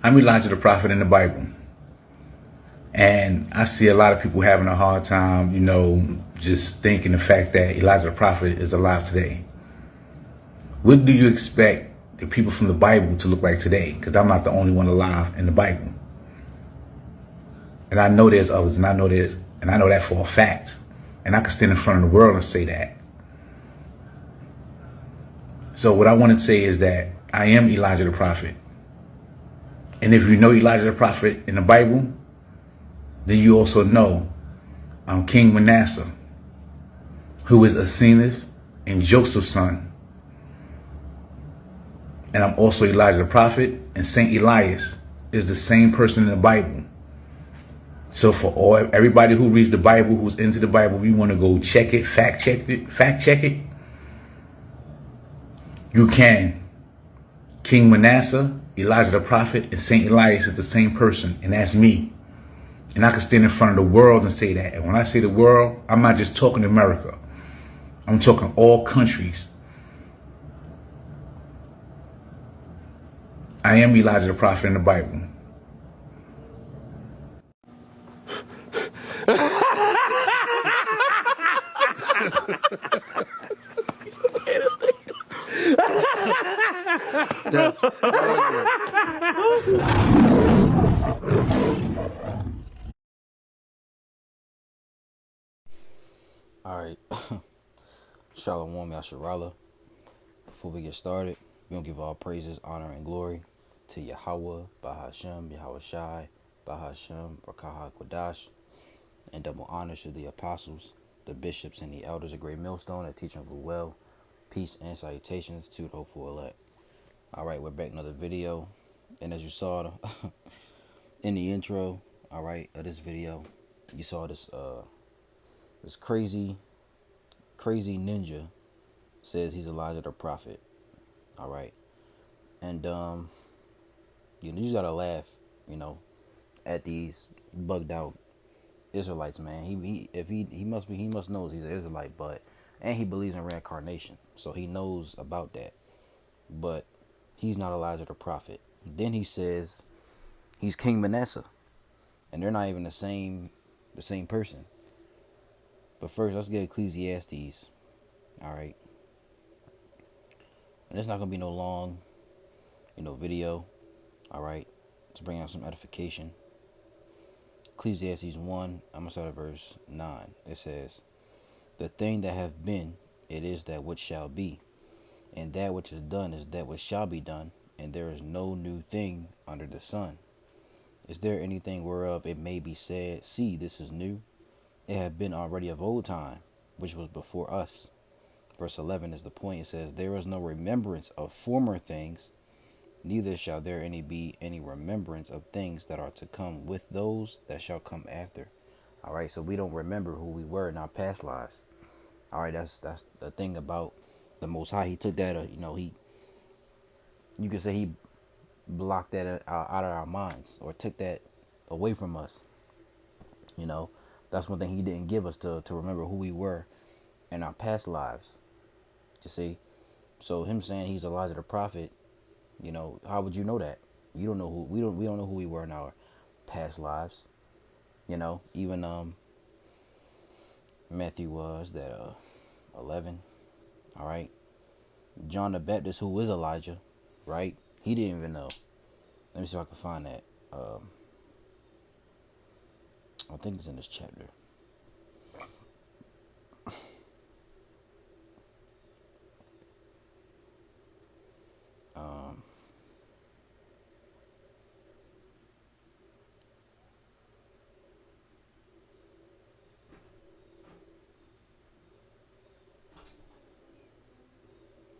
I'm Elijah the prophet in the Bible. And I see a lot of people having a hard time, just thinking the fact that Elijah the prophet is alive today. What do you expect the people from the Bible to look like today? Because I'm not the only one alive in the Bible. And I know there's others, and I know that for a fact. And I can stand in front of the world and say that. So what I want to say is that I am Elijah the prophet. And if you know Elijah the prophet in the Bible, then you also know King Manasseh, who is Asenath and Joseph's son. And I'm also Elijah the prophet, and Saint Elias is the same person in the Bible. So for everybody who reads the Bible, who's into the Bible, we want to go check it, fact check it, you can. King Manasseh, Elijah the prophet, and Saint Elias is the same person, and that's me. And I can stand in front of the world and say that. And when I say the world, I'm not just talking America. I'm talking all countries. I am Elijah the prophet in the Bible. That's funny. All right, Shalom Yasharala. Before we get started, we're going to give all praises, honor, and glory to Yahweh, Bahashem, Yahweh Shai, Bahashem, Rakaha Kwadash, and double honors to the apostles, the bishops, and the elders of Great Millstone that teach and rule well. Peace and salutations to the hopeful elect. All right, we're back in another video. And as you saw in the intro, all right, of this video, you saw this crazy ninja says he's Elijah the prophet. All right. And you just gotta laugh, at these bugged out Israelites, man. He must know he's an Israelite, and he believes in reincarnation. So he knows about that. But he's not Elijah the prophet. Then he says he's King Manasseh. And they're not even the same person. But first, let's get Ecclesiastes. All right. And it's not gonna be no long, video. All right. Let's bring out some edification. Ecclesiastes 1, I'm going to start at verse 9. It says, "The thing that hath been, it is that which shall be. And that which is done is that which shall be done. And there is no new thing under the sun. Is there anything whereof it may be said, See, this is new? It hath been already of old time, which was before us." Verse 11 is the point. It says, "There is no remembrance of former things, neither shall there be any remembrance of things that are to come with those that shall come after." All right, so we don't remember who we were in our past lives. All right, that's the thing about the Most High. He took that, you could say he blocked that out of our minds, or took that away from us. That's one thing he didn't give us, to remember who we were in our past lives. You see, so him saying he's Elijah the prophet, how would you know that? You don't know who we don't know who we were in our past lives. Even Matthew was that 11. All right. John the Baptist, who is Elijah, right? He didn't even know. Let me see if I can find that. I think it's in this chapter.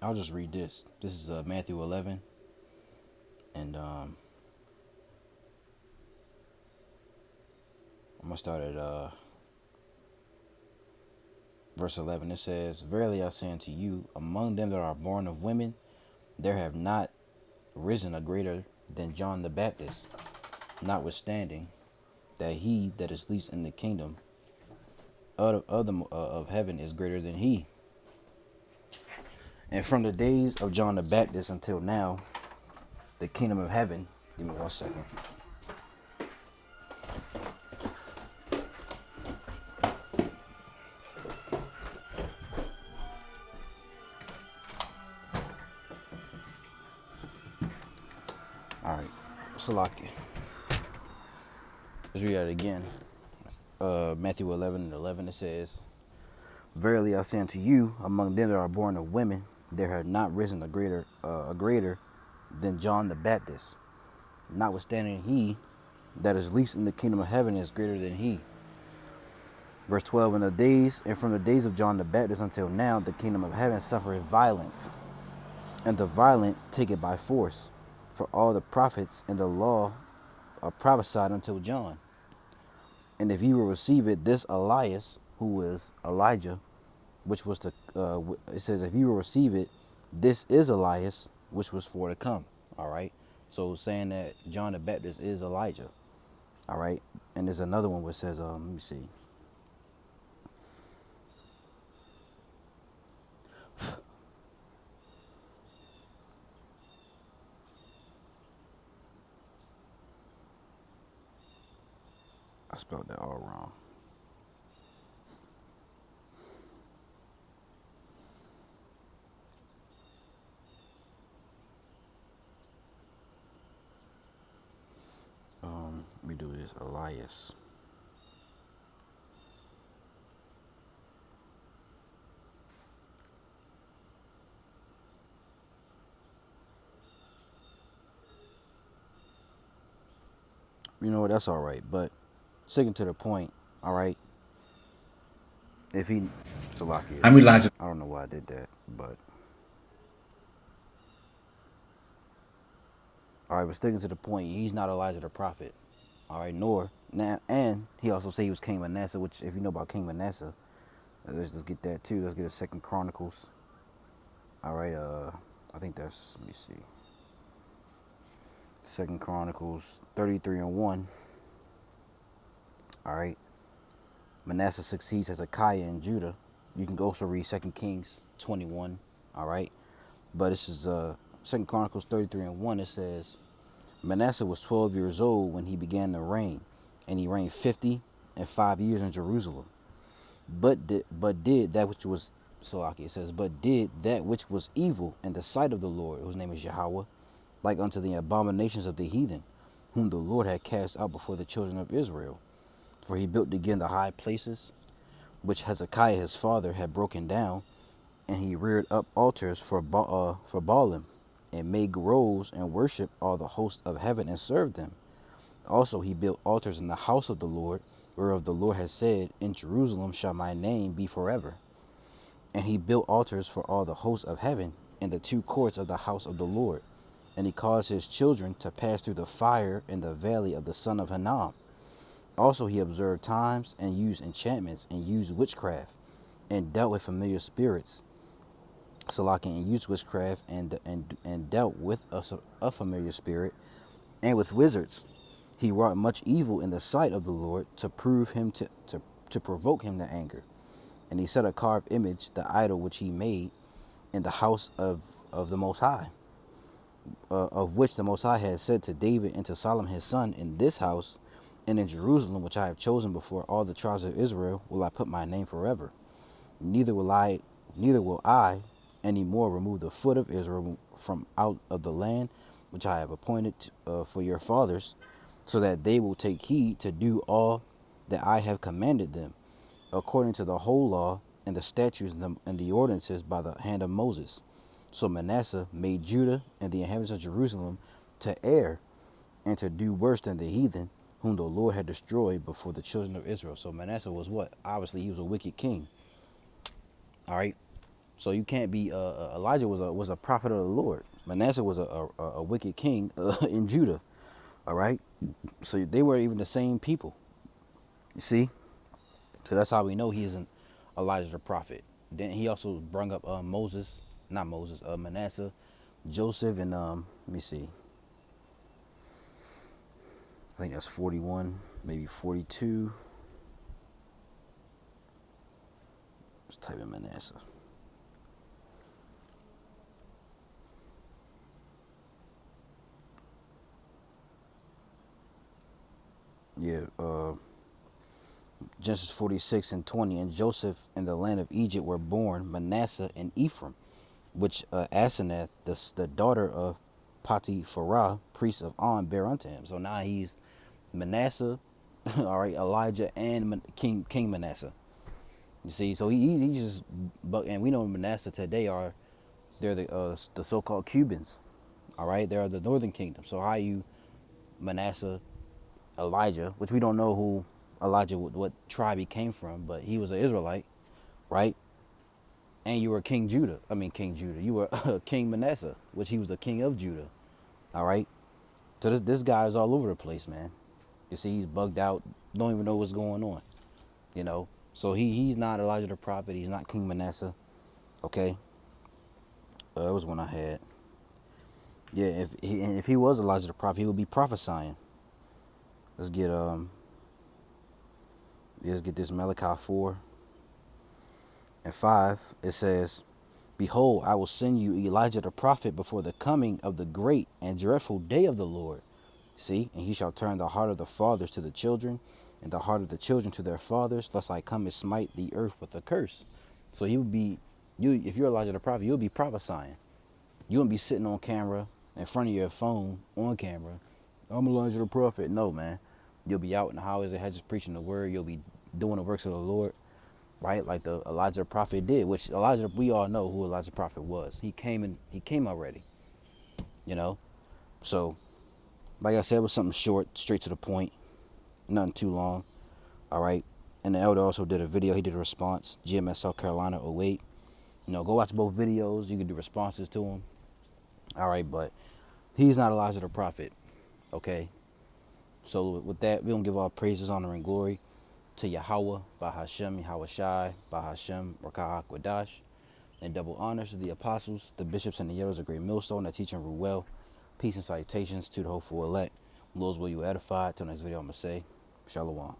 I'll just read this. This is Matthew 11, and I'm gonna start at verse 11. It says, "Verily I say unto you, among them that are born of women, there have not risen a greater than John the Baptist. Notwithstanding, that he that is least in the kingdom of heaven is greater than he. And from the days of John the Baptist until now, the kingdom of heaven Give me 1 second. All right, Salakia. Let's read that again. Matthew 11:11, it says, "Verily I say unto you, among them that are born of women, there had not risen a greater than John the Baptist. Notwithstanding, he that is least in the kingdom of heaven is greater than he." Verse 12, and from the days of John the Baptist until now, the kingdom of heaven suffereth violence, and the violent take it by force. For all the prophets and the law are prophesied until John. And if ye will receive it, this Elias, who is Elijah, which was to, it says, if you will receive it, this is Elias, which was for to come. All right. So saying that John the Baptist is Elijah. All right. And there's another one which says, let me see. I spelled that all wrong. Let me do this. Elias. You know what? That's all right. But sticking to the point, all right. If he, Salakia, I'm Elijah. I don't know why I did that, but all right. But sticking to the point, he's not Elijah the prophet. All right, nor now, and he also said he was King Manasseh, which, if you know about King Manasseh, let's just get that too. Let's get a Second Chronicles. All right, I think that's, let me see, Second Chronicles 33:1. All right, Manasseh succeeds Hezekiah in Judah. You can also read 2 Kings 21. All right, but this is 2 Chronicles 33:1. It says, Manasseh was 12 years old when he began to reign, and he reigned 50 and 5 years in Jerusalem. But did that which was, Salaki, it says, but did that which was evil in the sight of the Lord, whose name is Yahweh, like unto the abominations of the heathen, whom the Lord had cast out before the children of Israel. For he built again the high places, which Hezekiah his father had broken down, and he reared up altars for Baalim, and made groves and worshipped all the hosts of heaven and served them. Also he built altars in the house of the Lord, whereof the Lord has said, in Jerusalem shall my name be forever. And he built altars for all the hosts of heaven in the two courts of the house of the Lord. And he caused his children to pass through the fire in the valley of the son of Hinnom. Also he observed times, and used enchantments, and used witchcraft, and dealt with familiar spirits. Salaki, and used witchcraft, and dealt with a familiar spirit, and with wizards. He wrought much evil in the sight of the Lord, to prove him to provoke him to anger. And he set a carved image, the idol which he made, in the house of the Most High, of which the Most High had said to David and to Solomon his son, in this house and in Jerusalem, which I have chosen before all the tribes of Israel, will I put my name forever. Neither will I any more remove the foot of Israel from out of the land which I have appointed for your fathers, so that they will take heed to do all that I have commanded them, according to the whole law and the statutes and the ordinances by the hand of Moses. So Manasseh made Judah and the inhabitants of Jerusalem to err and to do worse than the heathen, whom the Lord had destroyed before the children of Israel. So Manasseh was what? Obviously, he was a wicked king. All right. So you can't be. Elijah was a prophet of the Lord. Manasseh was a wicked king in Judah. All right. So they were even the same people. You see. So that's how we know he isn't Elijah the prophet. Then he also brought up Manasseh, Joseph, and let me see. I think that's 41, maybe 42. Let's type in Manasseh. Genesis 46 and 20. And Joseph in the land of Egypt were born Manasseh and Ephraim, which Asenath, the daughter of Potipharah, priest of On, bare unto him. So now he's Manasseh, all right, Elijah and King Manasseh. You see, so he just, but and we know Manasseh today they're the so-called Cubans, all right. They're the northern kingdom. So how you Manasseh, Elijah, which we don't know who Elijah, what tribe he came from, but he was an Israelite, right? And you were King Judah. I mean King Judah. You were King Manasseh, which he was the king of Judah, all right. So this guy is all over the place, man. You see, he's bugged out, don't even know what's going on, you know. So he's not Elijah the prophet. He's not King Manasseh. Okay. It was one I had. Yeah, if he was Elijah the prophet, he would be prophesying. Let's get this Malachi 4:5. It says, "Behold, I will send you Elijah the prophet before the coming of the great and dreadful day of the Lord. See, and he shall turn the heart of the fathers to the children, and the heart of the children to their fathers, lest I come and smite the earth with a curse." So he would be, if you're Elijah the prophet, you'll be prophesying. You won't be sitting on camera in front of your phone on camera. I'm Elijah the prophet. No, man. You'll be out in the highways and hedges preaching the word. You'll be doing the works of the Lord, right? Like the Elijah the prophet did, which Elijah, we all know who Elijah the prophet was. He came already, you know? So, like I said, it was something short, straight to the point, nothing too long, all right? And the elder also did a video. He did a response, GMS South Carolina 08. You know, go watch both videos. You can do responses to them. All right, but he's not Elijah the prophet, okay? So with that, we're going to give all praises, honor, and glory to Yahweh, Bahashem, Yahweh Shai, Bahashem, Rakah HaKodash, and double honors to the apostles, the bishops, and the elders of Great Millstone that teach and rule well. Peace and salutations to the hopeful elect. Lord's will you edified. Till next video, I'm going to say, Shalom.